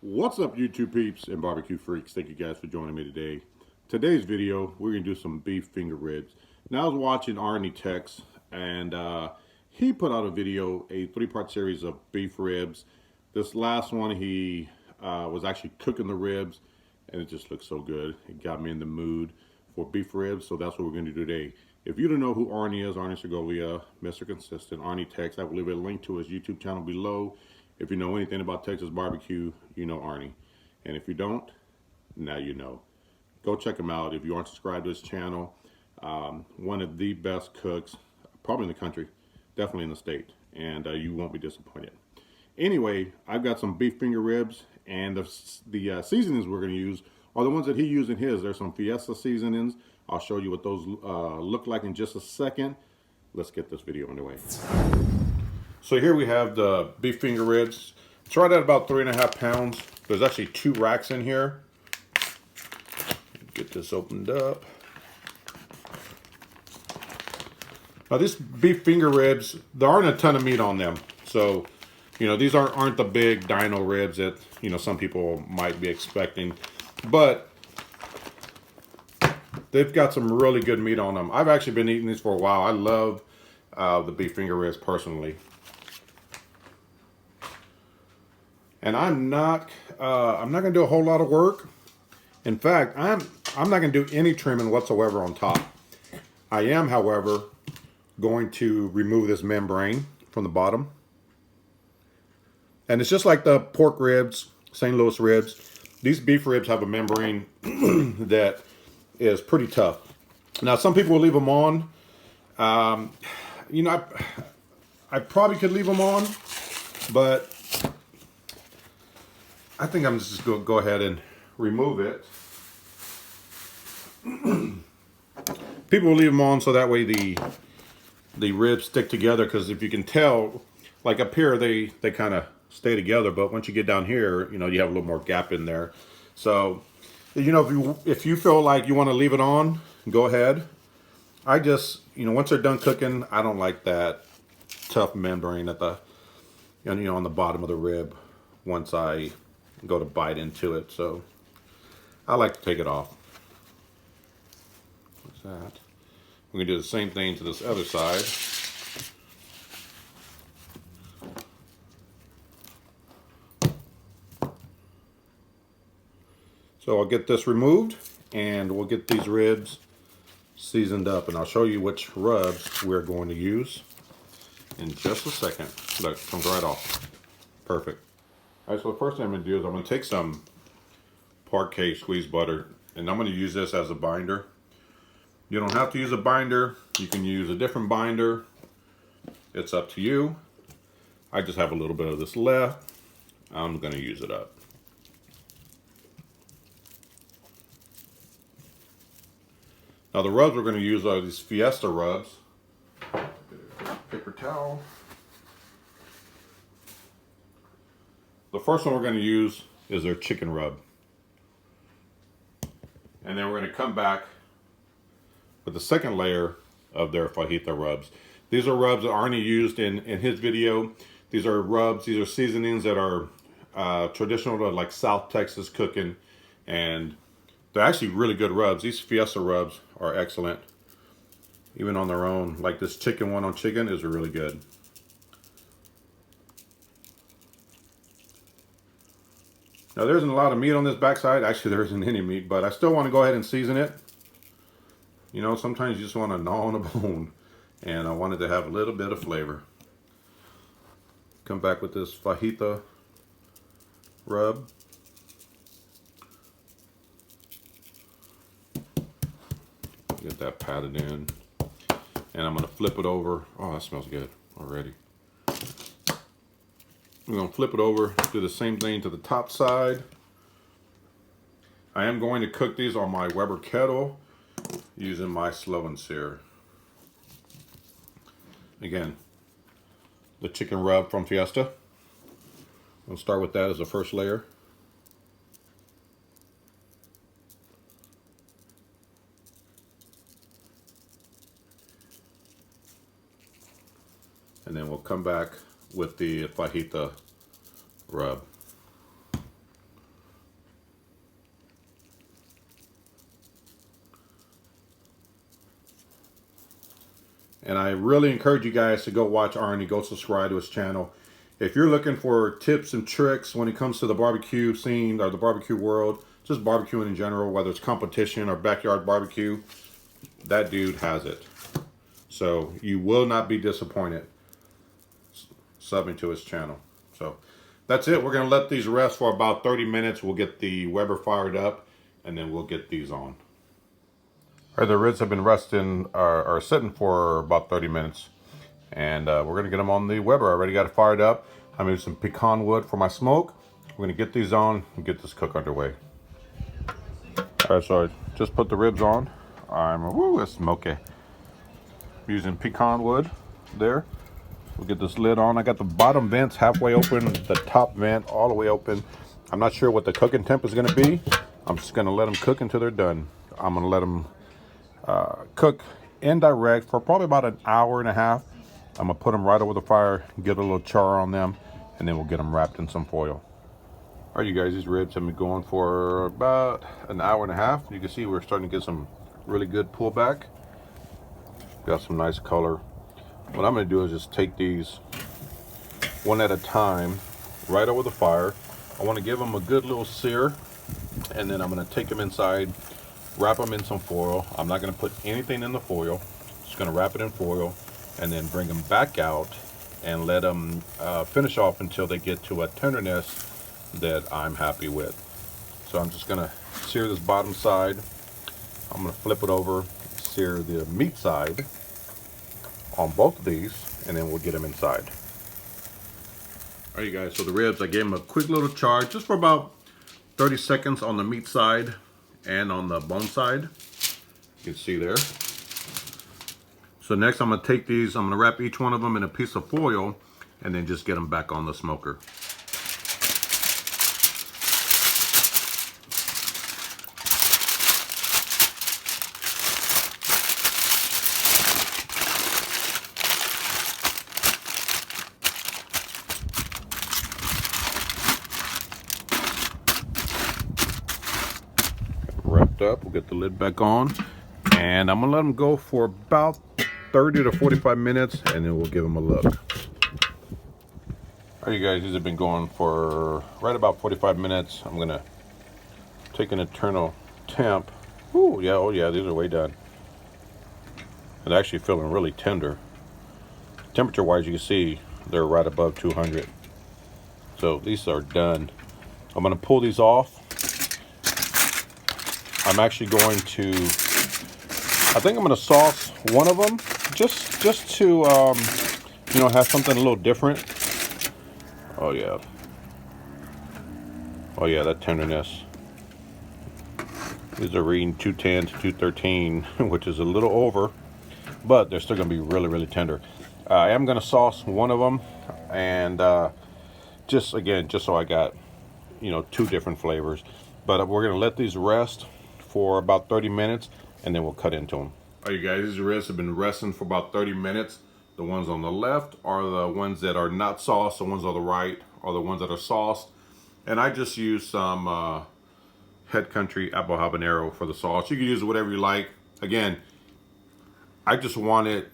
What's up, YouTube peeps and barbecue freaks? Thank you guys for joining me today. Today's video, we're going to do some beef finger ribs. Now, I was watching Arnie Tex, and he put out a video, a 3-part series of beef ribs. This last one, he was actually cooking the ribs, and it just looked so good. It got me in the mood for beef ribs, so that's what we're going to do today. If you don't know who Arnie is, Arnie Segovia, Mr. Consistent, Arnie Tex, I will leave a link to his YouTube channel below. If you know anything about Texas barbecue, you know Arnie. And if you don't, now you know. Go check him out if you aren't subscribed to his channel. One of the best cooks, probably in the country, definitely in the state. And you won't be disappointed. Anyway, I've got some beef finger ribs. And the seasonings we're going to use are the ones that he used in his. There's some Fiesta Seasonings. I'll show you what those look like in just a second. Let's get this video underway. So here we have the beef finger ribs. It's right at about 3.5 pounds. There's actually 2 racks in here. Get this opened up. Now these beef finger ribs, there aren't a ton of meat on them. So, you know, these aren't the big dino ribs that, you know, some people might be expecting. But they've got some really good meat on them. I've actually been eating these for a while. I love the beef finger ribs personally. And I'm not gonna do a whole lot of work. In fact, I'm not gonna do any trimming whatsoever on top. I am, however, going to remove this membrane from the bottom. And it's just like the pork ribs, St. Louis ribs. These beef ribs have a membrane that is pretty tough. Now, some people will leave them on. You know, I probably could leave them on, but I think I'm just going to go ahead and remove it. People will leave them on so that way the ribs stick together, because if you can tell, like up here, they kind of stay together, but once you get down here, you know, you have a little more gap in there. So, you know, if you feel like you want to leave it on, go ahead. I just, you know, once they're done cooking, I don't like that tough membrane at the, you know, on the bottom of the rib once I go to bite into it. So I like to take it off. What's that? We're gonna do the same thing to this other side. So I'll get this removed and we'll get these ribs seasoned up, and I'll show you which rubs we're going to use in just a second. Look, it comes right off. Perfect. All right, so the first thing I'm going to do is I'm going to take some Parquet squeezed butter, and I'm going to use this as a binder. You don't have to use a binder. You can use a different binder. It's up to you. I just have a little bit of this left. I'm going to use it up. Now the rubs we're going to use are these Fiesta rubs. Paper towel. The first one we're going to use is their chicken rub. And then we're going to come back with the second layer of their fajita rubs. These are rubs that Arnie used in his video. These are rubs, these are seasonings that are traditional to like South Texas cooking. And they're actually really good rubs. These Fiesta rubs are excellent, even on their own. Like this chicken one on chicken is really good. Now there isn't a lot of meat on this backside. Actually, there isn't any meat, but I still want to go ahead and season it. You know, sometimes you just want to gnaw on a bone, and I wanted to have a little bit of flavor. Come back with this fajita rub. Get that patted in, and I'm going to flip it over. Oh, that smells good already. I'm going to flip it over, do the same thing to the top side. I am going to cook these on my Weber Kettle using my slow and sear. Again, the chicken rub from Fiesta. I'll start with that as the first layer. And then we'll come back with the fajita rub. And I really encourage you guys to go watch Arnie, go subscribe to his channel. If you're looking for tips and tricks when it comes to the barbecue scene or the barbecue world, just barbecuing in general, whether it's competition or backyard barbecue, that dude has it. So you will not be disappointed subbing to his channel. So that's it. We're going to let these rest for about 30 minutes. We'll get the Weber fired up and then we'll get these on. All right, the ribs have been resting or sitting for about 30 minutes. And we're going to get them on the Weber. I already got it fired up. I made some pecan wood for my smoke. We're going to get these on and get this cook underway. All right, so I just put the ribs on. It's smoky. Using pecan wood there. We'll get this lid on. I got the bottom vents halfway open, the top vent all the way open. I'm not sure what the cooking temp is going to be. I'm just going to let them cook until they're done. I'm going to let them cook indirect for probably about an hour and a half. I'm going to put them right over the fire, get a little char on them, and then we'll get them wrapped in some foil. All right, you guys, these ribs have been going for about an hour and a half. You can see we're starting to get some really good pullback. Got some nice color. What I'm going to do is just take these one at a time right over the fire. I want to give them a good little sear, and then I'm going to take them inside, wrap them in some foil. I'm not going to put anything in the foil. Just going to wrap it in foil and then bring them back out and let them finish off until they get to a tenderness that I'm happy with. So I'm just going to sear this bottom side. I'm going to flip it over, sear the meat side on both of these, and then we'll get them inside. All right, you guys, so the ribs, I gave them a quick little char just for about 30 seconds on the meat side and on the bone side. You can see there. So next I'm going to take these, I'm going to wrap each one of them in a piece of foil and then just get them back on the smoker. Wrapped up, we'll get the lid back on, and I'm gonna let them go for about 30 to 45 minutes, and then we'll give them a look. All right, you guys, these have been going for right about 45 minutes. I'm gonna take an internal temp. Ooh, yeah, oh yeah, these are way done. They're actually feeling really tender. Temperature wise, you can see they're right above 200. So these are done. I'm gonna pull these off. I'm actually going to, I think I'm going to sauce one of them just to, you know, have something a little different. Oh yeah. Oh yeah, that tenderness. These are reading 210 to 213, which is a little over, but they're still going to be really, really tender. I am going to sauce one of them, and just so I got, you know, two different flavors. But we're going to let these rest for about 30 minutes, and then we'll cut into them. All right, you guys, these ribs have been resting for about 30 minutes. The ones on the left are the ones that are not sauced. The ones on the right are the ones that are sauced. And I just use some Head Country apple habanero for the sauce. You can use whatever you like. Again, I just wanted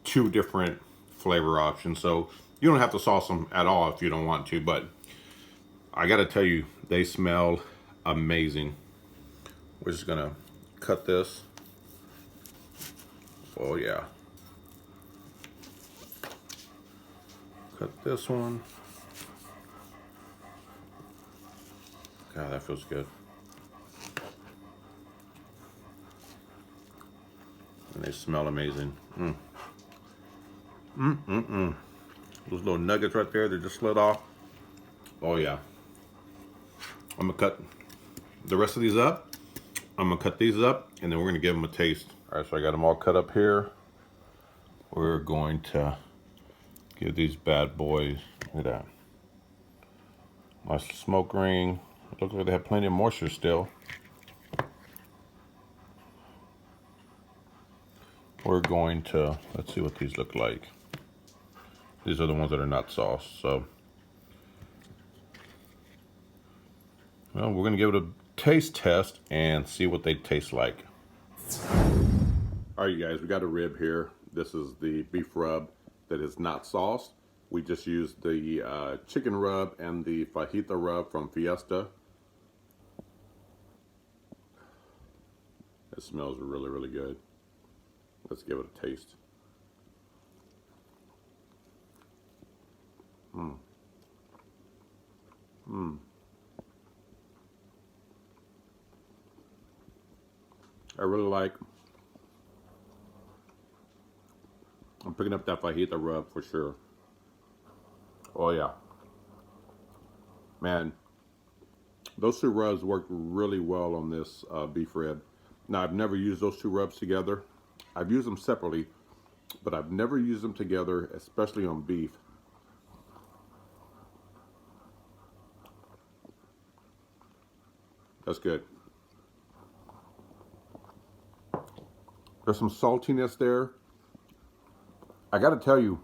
two different flavor options. So you don't have to sauce them at all if you don't want to, but I gotta tell you, they smell amazing. We're just gonna cut this. Oh yeah. Cut this one. God, that feels good. And they smell amazing. Those little nuggets right there that just slid off. Oh yeah. I'm gonna cut the rest of these up. I'm gonna cut these up, and then we're gonna give them a taste. All right, so I got them all cut up here. We're going to give these bad boys, look at that. Nice smoke ring. It looks like they have plenty of moisture still. We're going to, let's see what these look like. These are the ones that are not sauced, so. Well, we're gonna give it a taste test and see what they taste like. All right, you guys, we got a rib here. This is the beef rub that is not sauced. We just used the chicken rub and the fajita rub from Fiesta. It smells really, really good. Let's give it a taste. I really like, I'm picking up that fajita rub for sure. Oh yeah. Man, those two rubs work really well on this beef rib. Now, I've never used those two rubs together. I've used them separately, but I've never used them together, especially on beef. That's good. There's some saltiness there. I gotta tell you,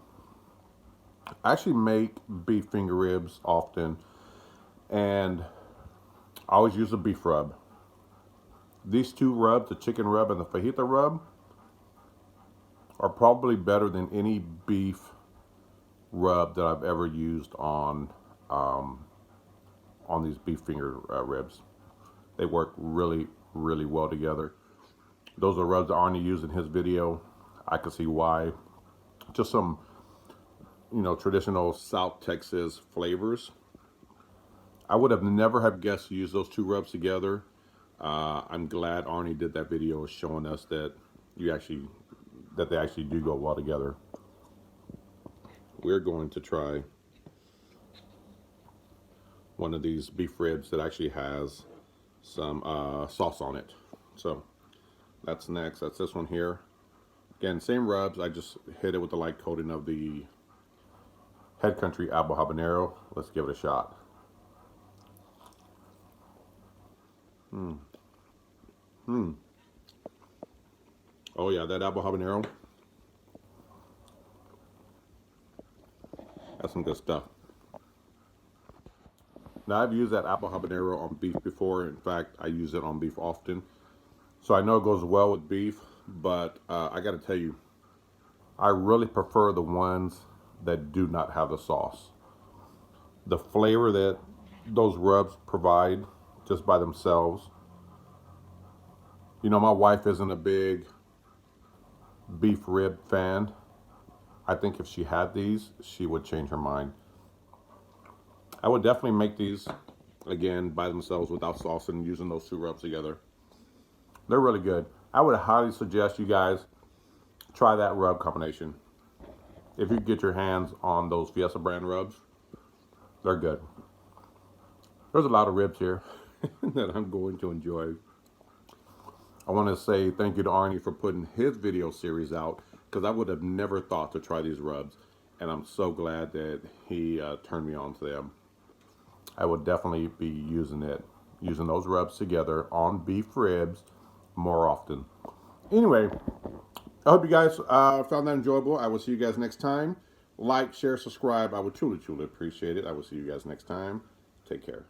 I actually make beef finger ribs often, and I always use a beef rub. These two rubs, the chicken rub and the fajita rub, are probably better than any beef rub that I've ever used on these beef finger ribs. They work really, really well together. Those are rubs that Arnie used in his video. I can see why. Just some, you know, traditional South Texas flavors. I would have never have guessed to use those two rubs together. I'm glad Arnie did that video showing us that they actually do go well together. We're going to try one of these beef ribs that actually has some sauce on it. So that's next. That's this one here. Again, same rubs. I just hit it with the light coating of the Head Country Apple Habanero. Let's give it a shot. Oh yeah, that apple habanero. That's some good stuff. Now, I've used that apple habanero on beef before. In fact, I use it on beef often. So I know it goes well with beef, but I gotta tell you, I really prefer the ones that do not have the sauce. The flavor that those rubs provide just by themselves. You know, my wife isn't a big beef rib fan. I think if she had these, she would change her mind. I would definitely make these again by themselves without sauce and using those two rubs together. They're really good. I would highly suggest you guys try that rub combination. If you get your hands on those Fiesta brand rubs, they're good. There's a lot of ribs here that I'm going to enjoy. I want to say thank you to Arnie for putting his video series out, because I would have never thought to try these rubs, and I'm so glad that he turned me on to them. I would definitely be using those rubs together on beef ribs more often. Anyway, I hope you guys found that enjoyable. I will see you guys next time. Like, share, subscribe. I would truly, truly appreciate it. I will see you guys next time. Take care.